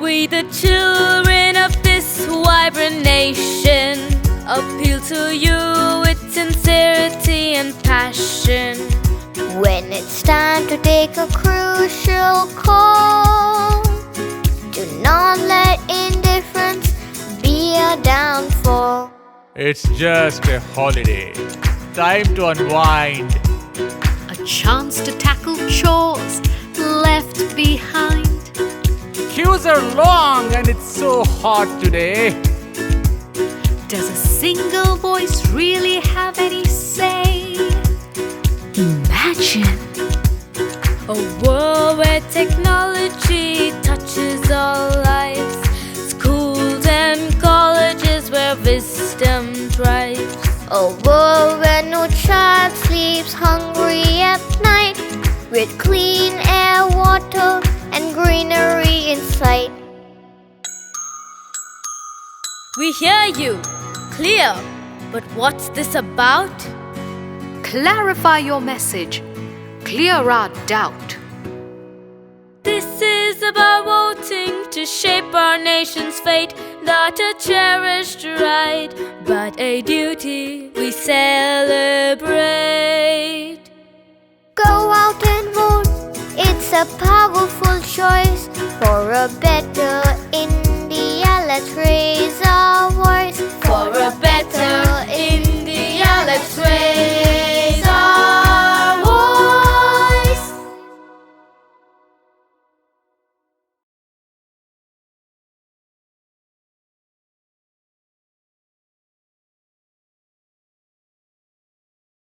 We the children of this vibrant nation appeal to you with sincerity and passion. When it's time to take a crucial call, do not let indifference be a downfall. It's just a holiday. Time to unwind. A chance to tackle chores left behind. Queues are long and it's so hot today. Does a single voice really have any say? Imagine A world where technology touches all lives. Schools and colleges where wisdom thrives. A world where no child sleeps hungry at night, with clean air, water, and greenery in sight. We hear you, clear, but what's this about? clarify your message. Clear our doubt. This is about voting to shape our nation's fate. Not a cherished right, but a duty we celebrate. Go out and vote, it's a powerful choice. For a better India, let's raise our voice. For a better